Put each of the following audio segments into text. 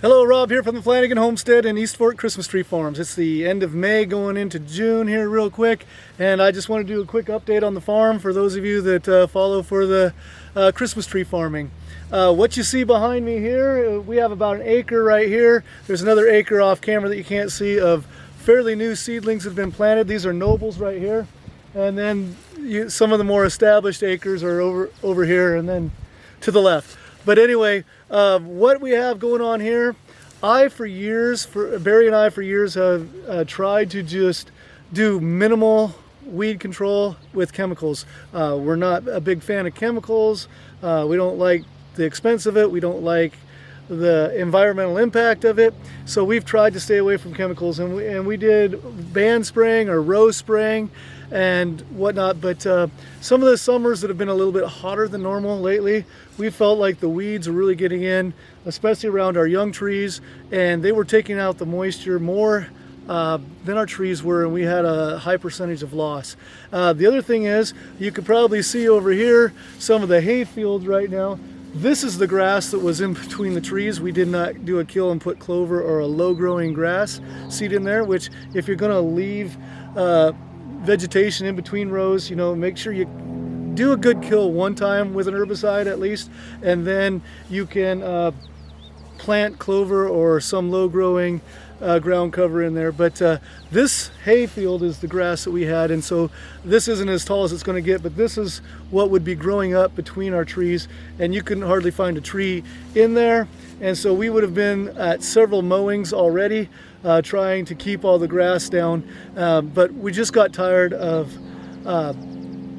Hello, Rob here from the Flanagan Homestead in East Fork Christmas Tree Farms. It's the end of May going into June here real quick, and I just want to do a quick update on the farm for those of you that follow for the Christmas tree farming. What you see behind me here, we have about an acre right here. There's another acre off camera that you can't see of fairly new seedlings that have been planted. These are nobles right here, and then some of the more established acres are over here and then to the left. But anyway, what we have going on here, Barry and I for years have tried to just do minimal weed control with chemicals. We're not a big fan of chemicals. We don't like the expense of it. We don't like the environmental impact of it. So we've tried to stay away from chemicals, and we did band spraying or row spraying and whatnot. But some of the summers that have been a little bit hotter than normal lately, we felt like the weeds were really getting in, especially around our young trees, and they were taking out the moisture more than our trees were, and we had a high percentage of loss. The other thing is, you could probably see over here some of the hay fields right now. This is the grass that was in between the trees. We did not do a kill and put clover or a low-growing grass seed in there, which if you're going to leave vegetation in between rows, make sure you do a good kill one time with an herbicide at least, and then you can plant clover or some low-growing ground cover in there. But this hay field is the grass that we had, and so this isn't as tall as it's going to get, but this is what would be growing up between our trees, and you couldn't hardly find a tree in there. And so we would have been at several mowings already trying to keep all the grass down, but we just got tired of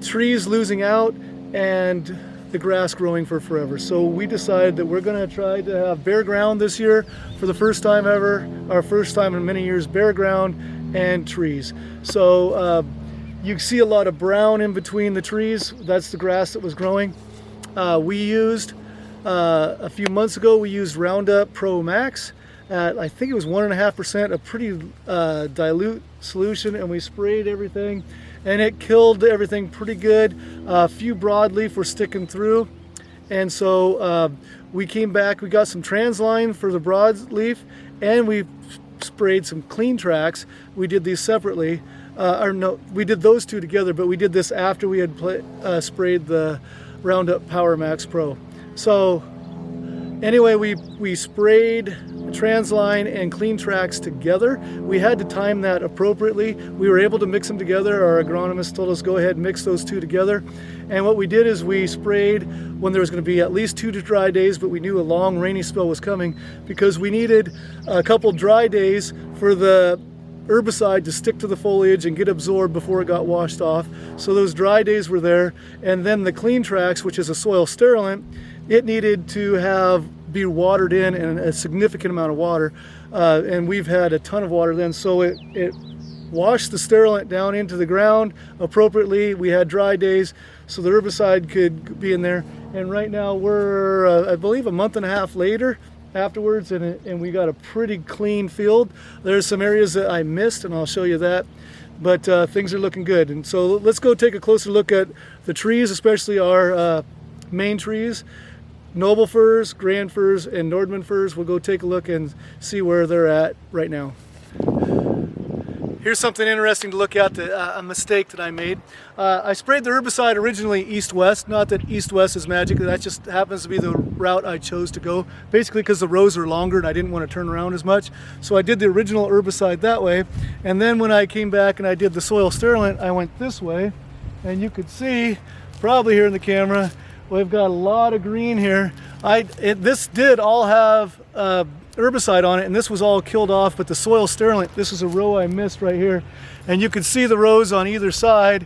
trees losing out and the grass growing for forever. So we decided that we're going to try to have bare ground this year for the first time ever, our first time in many years, bare ground and trees. So you see a lot of brown in between the trees. That's the grass that was growing. We used a few months ago, we used Roundup Pro Max at, I think it was 1.5%, a pretty dilute solution, and we sprayed everything, and it killed everything pretty good. A few broadleaf were sticking through, and so we came back, we got some transline for the broadleaf, and we sprayed some clean tracks. We did these separately, or no, we did those two together, but we did this after we had sprayed the Roundup Power Max Pro. So anyway, we sprayed transline and clean tracks together. We had to time that appropriately. We were able to mix them together. Our agronomist told us go ahead and mix those two together. And what we did is we sprayed when there was going to be at least 2 dry days, but we knew a long rainy spell was coming because we needed a couple dry days for the herbicide to stick to the foliage and get absorbed before it got washed off. So those dry days were there. And then the clean tracks, which is a soil sterilant, it needed to be watered in and a significant amount of water, and we've had a ton of water then, so it washed the sterilant down into the ground appropriately. We had dry days so the herbicide could be in there, and right now we're I believe a month and a half later afterwards, and we got a pretty clean field. There's some areas that I missed, and I'll show you that, but things are looking good. And so let's go take a closer look at the trees, especially our main trees. Noble firs, grand firs, and Nordmann firs. We'll go take a look and see where they're at right now. Here's something interesting to look at, a mistake that I made. I sprayed the herbicide originally east-west. Not that east-west is magic, that just happens to be the route I chose to go, basically because the rows are longer and I didn't want to turn around as much. So I did the original herbicide that way, and then when I came back and I did the soil sterilant, I went this way, and you could see, probably here in the camera, we've got a lot of green here. This did all have herbicide on it, and this was all killed off, but the soil sterilant, this is a row I missed right here. And you can see the rows on either side,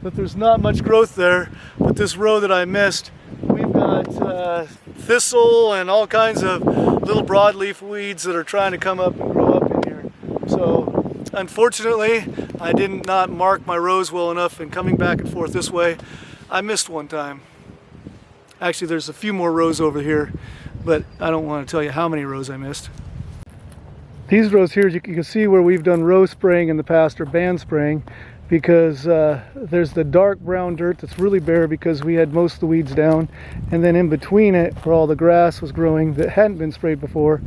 but there's not much growth there. But this row that I missed, we've got thistle and all kinds of little broadleaf weeds that are trying to come up and grow up in here. So unfortunately, I did not mark my rows well enough, and coming back and forth this way, I missed one time. Actually, there's a few more rows over here, but I don't want to tell you how many rows I missed. These rows here, you can see where we've done row spraying in the past, or band spraying, because there's the dark brown dirt that's really bare because we had most of the weeds down, and then in between it, where all the grass was growing that hadn't been sprayed before,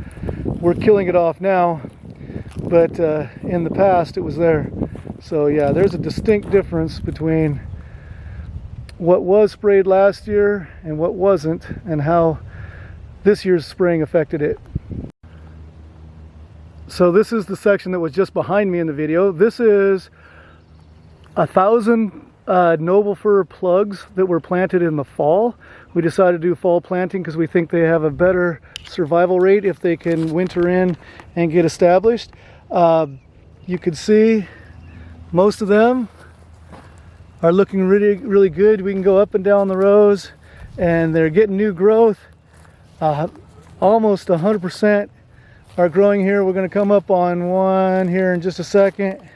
we're killing it off now, but in the past it was there. So yeah, there's a distinct difference between what was sprayed last year and what wasn't, and how this year's spraying affected it. So this is the section that was just behind me in the video. This is 1,000 noble fir plugs that were planted in the fall. We decided to do fall planting because we think they have a better survival rate if they can winter in and get established. You can see most of them are looking really good. We can go up and down the rows and they're getting new growth. Almost 100% are growing here. We're going to come up on one here in just a second.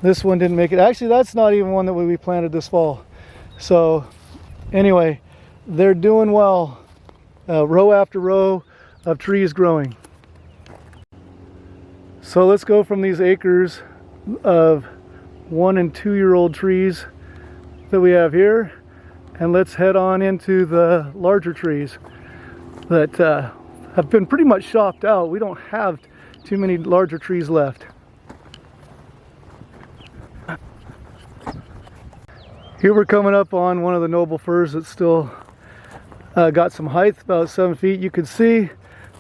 This one didn't make it. Actually, that's not even one that we planted this fall. So anyway, they're doing well. Row after row of trees growing. So let's go from these acres of 1- and 2-year-old trees that we have here, and let's head on into the larger trees that have been pretty much chopped out. We don't have too many larger trees left. Here we're coming up on one of the noble firs that's still got some height, about 7 feet. You can see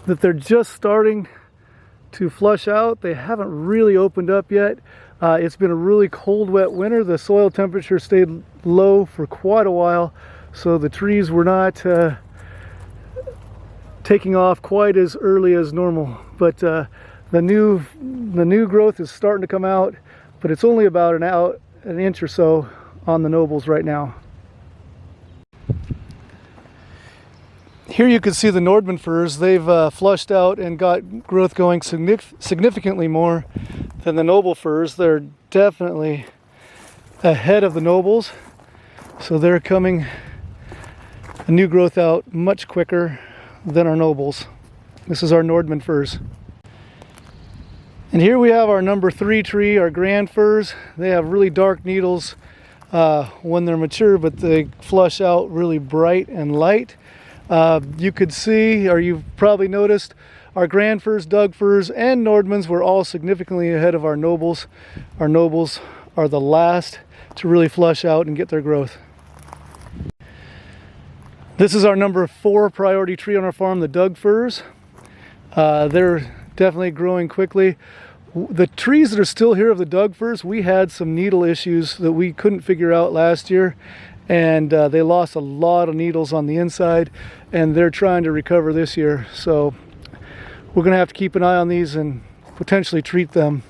that they're just starting to flush out. They haven't really opened up yet. It's been a really cold, wet winter. The soil temperature stayed low for quite a while, so the trees were not taking off quite as early as normal. But the new growth is starting to come out, but it's only about an inch or so on the nobles right now. Here you can see the Nordmann firs. They've flushed out and got growth going significantly more than the noble firs. They're definitely ahead of the nobles, so they're coming a new growth out much quicker than our nobles. This is our Nordmann firs. And here we have our number 3 tree, our grand firs. They have really dark needles when they're mature, but they flush out really bright and light. You could see, or you've probably noticed, our grand firs, Doug firs, and Nordmanns were all significantly ahead of our nobles. Our nobles are the last to really flush out and get their growth. This is our number 4 priority tree on our farm, the Doug firs. They're definitely growing quickly. The trees that are still here of the Doug firs, we had some needle issues that we couldn't figure out last year, and they lost a lot of needles on the inside, and they're trying to recover this year. So we're going to have to keep an eye on these and potentially treat them.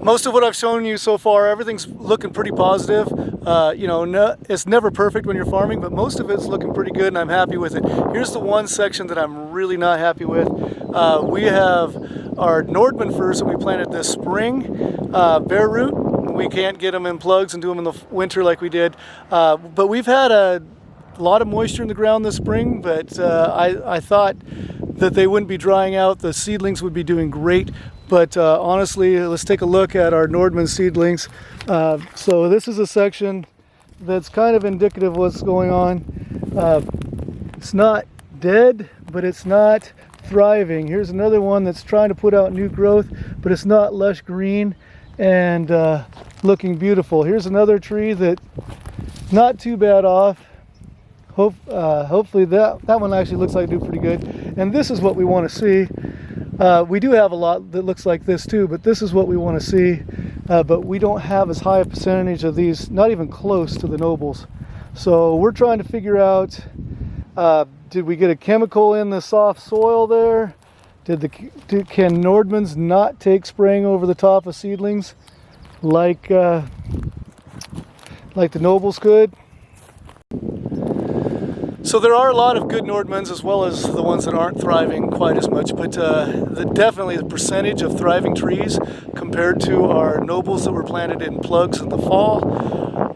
Most of what I've shown you so far, everything's looking pretty positive. You know, it's never perfect when you're farming, but most of it's looking pretty good and I'm happy with it. Here's the one section that I'm really not happy with. We have our Nordmann firs that we planted this spring, bare root. We can't get them in plugs and do them in the winter like we did. But we've had a lot of moisture in the ground this spring, but I thought that they wouldn't be drying out. The seedlings would be doing great. But honestly, let's take a look at our Nordmann seedlings. So this is a section that's kind of indicative of what's going on. It's not dead, but it's not thriving. Here's another one that's trying to put out new growth, but it's not lush green and looking beautiful. Here's another tree that not too bad off. Hopefully that one actually looks like it'll do pretty good. And this is what we want to see. We do have a lot that looks like this too, but this is what we want to see. But we don't have as high a percentage of these, not even close to the nobles. So we're trying to figure out, did we get a chemical in the soft soil there? Can Nordmanns not take spraying over the top of seedlings like the nobles could? So there are a lot of good Nordmanns as well as the ones that aren't thriving quite as much, but definitely the percentage of thriving trees compared to our nobles that were planted in plugs in the fall,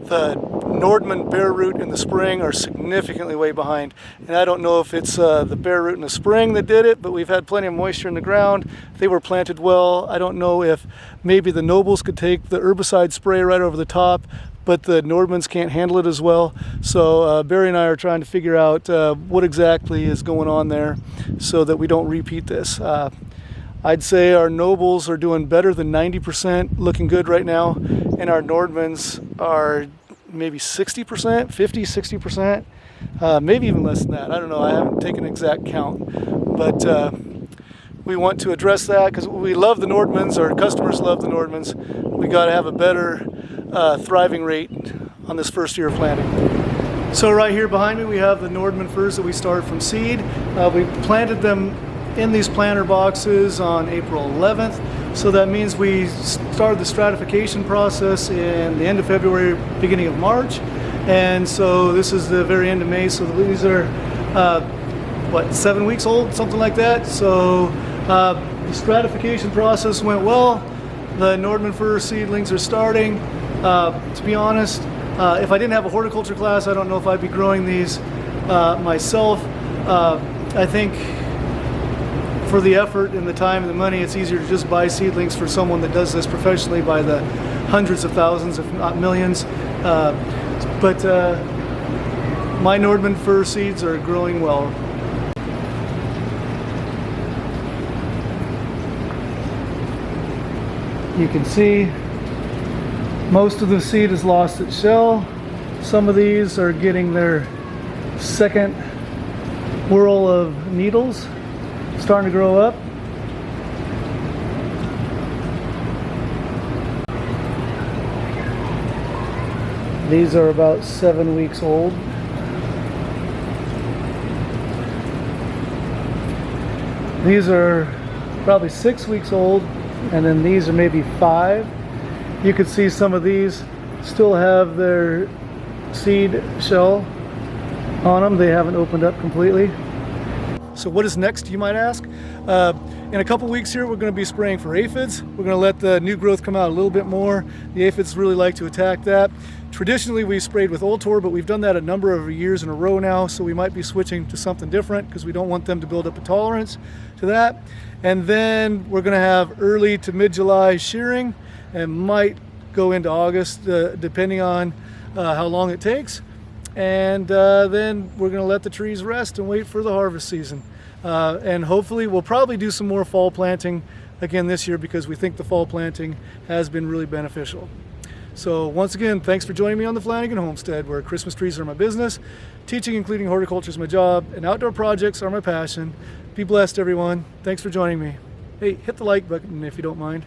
the Nordmann bare root in the spring are significantly way behind. And I don't know if it's the bare root in the spring that did it, but we've had plenty of moisture in the ground. They were planted well. I don't know if maybe the nobles could take the herbicide spray right over the top, but the Nordmanns can't handle it as well. So Barry and I are trying to figure out what exactly is going on there so that we don't repeat this. I'd say our Nobles are doing better than 90%, looking good right now, and our Nordmanns are maybe 60%, 50, 60%, maybe even less than that. I don't know, I haven't taken an exact count, but we want to address that because we love the Nordmanns, our customers love the Nordmanns. We got to have a better thriving rate on this first year of planting. So right here behind me we have the Nordmann firs that we started from seed. We planted them in these planter boxes on April 11th. So that means we started the stratification process in the end of February, beginning of March. And so this is the very end of May. So these are, 7 weeks old, something like that. So the stratification process went well. The Nordmann fir seedlings are starting. To be honest, if I didn't have a horticulture class, I don't know if I'd be growing these myself. I think for the effort and the time and the money, it's easier to just buy seedlings for someone that does this professionally by the hundreds of thousands, if not millions. But my Nordmann fir seeds are growing well. You can see most of the seed has lost its shell. Some of these are getting their second whirl of needles, starting to grow up. These are about 7 weeks old. These are probably 6 weeks old, and then these are maybe 5. You can see some of these still have their seed shell on them. They haven't opened up completely. So what is next, you might ask? In a couple weeks here, we're going to be spraying for aphids. We're going to let the new growth come out a little bit more. The aphids really like to attack that. Traditionally, we sprayed with Ultor, but we've done that a number of years in a row now, so we might be switching to something different because we don't want them to build up a tolerance to that. And then we're going to have early to mid-July shearing and might go into August, depending on how long it takes. And then we're going to let the trees rest and wait for the harvest season. And hopefully we'll probably do some more fall planting again this year because we think the fall planting has been really beneficial. So once again, thanks for joining me on the Flanagan Homestead, where Christmas trees are my business, teaching including horticulture is my job, and outdoor projects are my passion. Be blessed, everyone. Thanks for joining me. Hey, hit the like button if you don't mind.